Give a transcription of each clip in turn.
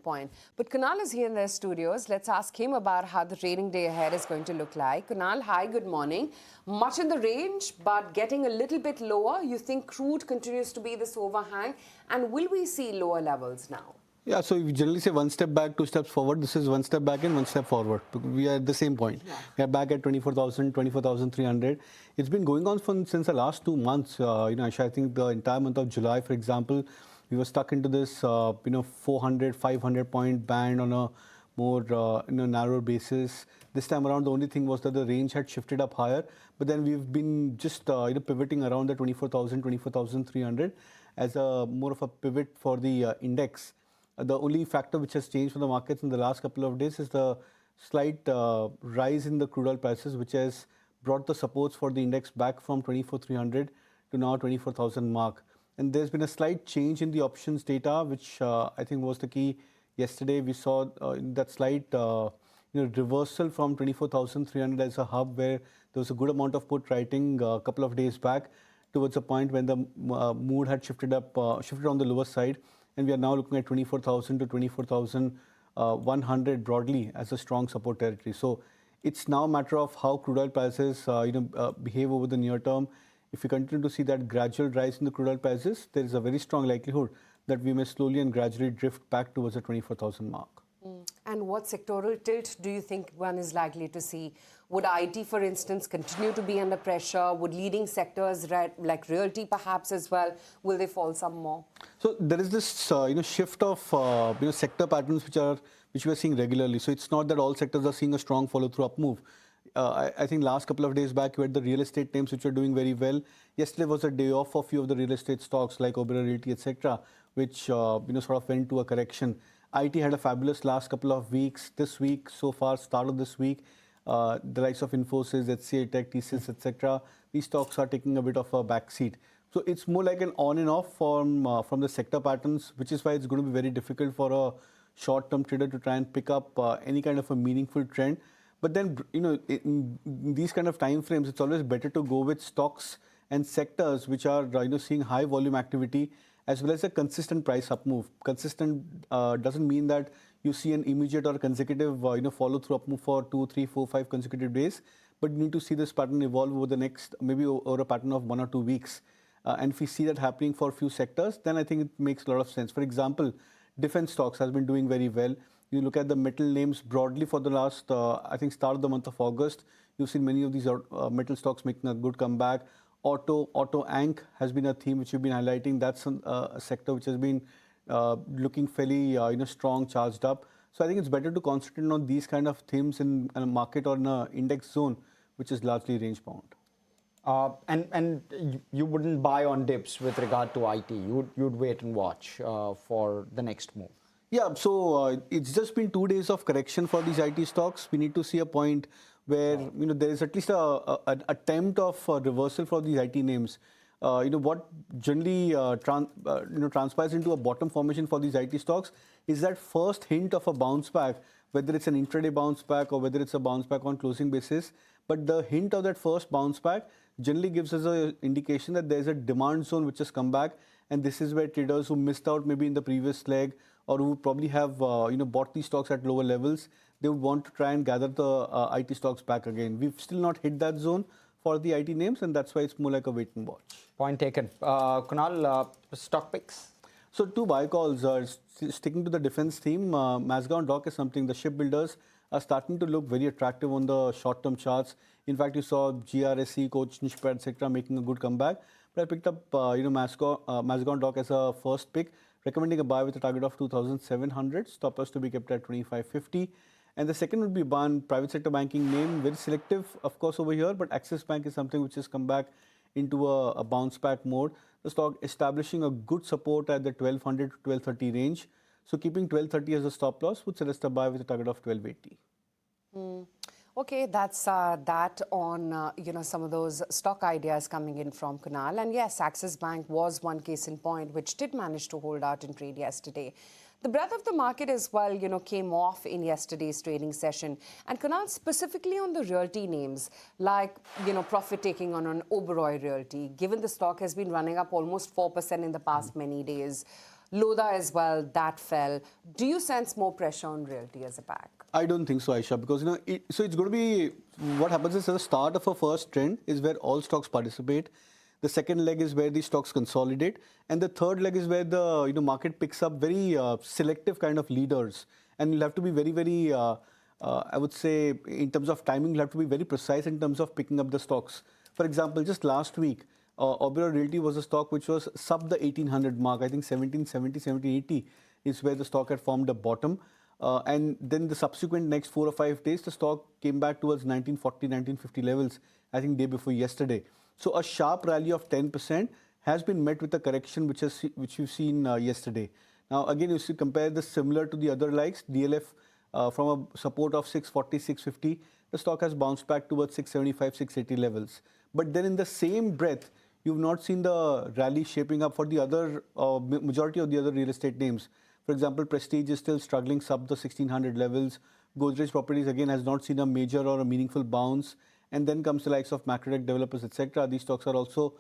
point. But Kunal is here in the studios. Let's ask him about how the trading day ahead is going to look like. Kunal, hi, good morning. Much in the range, but getting a little bit lower. You think crude continues to be this overhang? And will we see lower levels now? Yeah, so we generally say one step back, two steps forward. This is one step back and one step forward. We are at the same point. Yeah. We are back at 24,000, 24,300. It's been going on since the last 2 months. Aisha, I think the entire month of July, for example, we were stuck into this, 400, 500 point band on a more, narrow basis. This time around, the only thing was that the range had shifted up higher. But then we've been just, pivoting around the 24,000, 24,300 as a more of a pivot for the index. The only factor which has changed for the markets in the last couple of days is the slight rise in the crude oil prices, which has brought the supports for the index back from 24,300 to now 24,000 mark. And there's been a slight change in the options data, which I think was the key. Yesterday, we saw that slight reversal from 24,300 as a hub, where there was a good amount of put writing a couple of days back towards a point when the mood had shifted on the lower side. And we are now looking at 24,000 to 24,100 broadly as a strong support territory. So it's now a matter of how crude oil prices behave over the near term. If we continue to see that gradual rise in the crude oil prices, there is a very strong likelihood that we may slowly and gradually drift back towards the 24,000 mark. And what sectoral tilt do you think one is likely to see? Would IT, for instance, continue to be under pressure? Would leading sectors like realty perhaps as well, will they fall some more? So there is this shift of sector patterns which we are seeing regularly. So it's not that all sectors are seeing a strong follow-through up move. I think last couple of days back, you had the real estate names which were doing very well. Yesterday was a day off for a few of the real estate stocks like Oberoi Realty, etc., which sort of went to a correction. IT had a fabulous last couple of weeks. This week, so far, start of this week, the likes of Infosys, HCL Tech, TCS, etc., these stocks are taking a bit of a backseat. So it's more like an on and off from the sector patterns, which is why it's going to be very difficult for a short-term trader to try and pick up any kind of a meaningful trend. But then, in these kind of time frames, it's always better to go with stocks and sectors which are seeing high volume activity, as well as a consistent price up move. Consistent doesn't mean that you see an immediate or consecutive follow through up move for 2, 3, 4, 5 consecutive days, but you need to see this pattern evolve over the next, maybe over a pattern of 1 or 2 weeks. And if we see that happening for a few sectors, then I think it makes a lot of sense. For example, defense stocks has been doing very well. You look at the metal names broadly for the last, I think, start of the month of August. You've seen many of these metal stocks making a good comeback. Auto Ank has been a theme which you've been highlighting. That's a sector which has been looking fairly strong, charged up. So I think it's better to concentrate on these kind of themes in a market or in an index zone, which is largely range bound. And you wouldn't buy on dips with regard to IT. You'd wait and watch for the next move. Yeah, so it's just been 2 days of correction for these IT stocks. We need to see a point where there is at least an attempt of reversal for these IT names. What generally transpires into a bottom formation for these IT stocks is that first hint of a bounce back, whether it's an intraday bounce back or whether it's a bounce back on closing basis. But the hint of that first bounce back generally gives us an indication that there's a demand zone which has come back, and this is where traders who missed out maybe in the previous leg or who probably have bought these stocks at lower levels, they would want to try and gather the IT stocks back again. We've still not hit that zone for the IT names, and that's why it's more like a wait and watch. Point taken. Kunal, stock picks? So 2 buy calls. Sticking to the defense theme, Mazagon dock is something the shipbuilders are starting to look very attractive on the short-term charts. In fact, you saw GRSE, Coach, Nishpad, etc. making a good comeback. But I picked up Mazagon dock as a first pick, recommending a buy with a target of 2,700. Stop loss to be kept at 2,550. And the second would be one private sector banking name, very selective, of course, over here. But Axis Bank is something which has come back into a bounce back mode. The stock establishing a good support at the 1,200 to 1,230 range. So keeping 1,230 as a stop loss would suggest a buy with a target of 1,280. Okay, that's that on some of those stock ideas coming in from Kunal. And yes, Axis Bank was one case in point, which did manage to hold out in trade yesterday. The breadth of the market as well, came off in yesterday's trading session. And Kunal, specifically on the realty names, like, profit taking on an Oberoi Realty, given the stock has been running up almost 4% in the past many days, Lodha as well, that fell. Do you sense more pressure on realty as a pack? I don't think so, Aisha, because so it's going to be what happens is at the start of a first trend is where all stocks participate. The second leg is where the stocks consolidate, and the third leg is where the market picks up very selective kind of leaders, and you'll have to be very very. I would say in terms of timing, you'll have to be very precise in terms of picking up the stocks. For example, just last week, Oberoi Realty was a stock which was sub the 1800 mark. I think 1770, 1780 is where the stock had formed a bottom. And then the subsequent next 4 or 5 days, the stock came back towards 1940, 1950 levels, I think day before yesterday. So a sharp rally of 10% has been met with a correction which we've seen yesterday. Now, again, you see, compare this similar to the other likes, DLF from a support of 640, 650, the stock has bounced back towards 675, 680 levels. But then in the same breath, you've not seen the rally shaping up for the other majority of the other real estate names. For example, Prestige is still struggling sub the 1600 levels. Godrej Properties again has not seen a major or a meaningful bounce. And then comes the likes of Macrotech Developers, etc. These stocks are also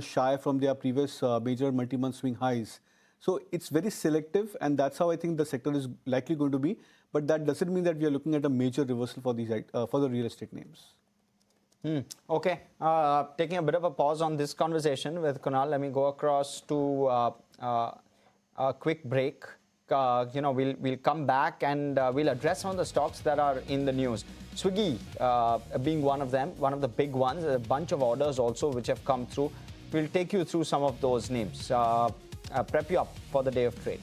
shy from their previous major multi-month swing highs. So it's very selective, and that's how I think the sector is likely going to be. But that doesn't mean that we are looking at a major reversal for these for the real estate names. Okay, taking a bit of a pause on this conversation with Kunal, let me go across to a quick break. We'll come back and we'll address some of the stocks that are in the news. Swiggy being one of them, one of the big ones. A bunch of orders also which have come through. We'll take you through some of those names. Prep you up for the day of trade.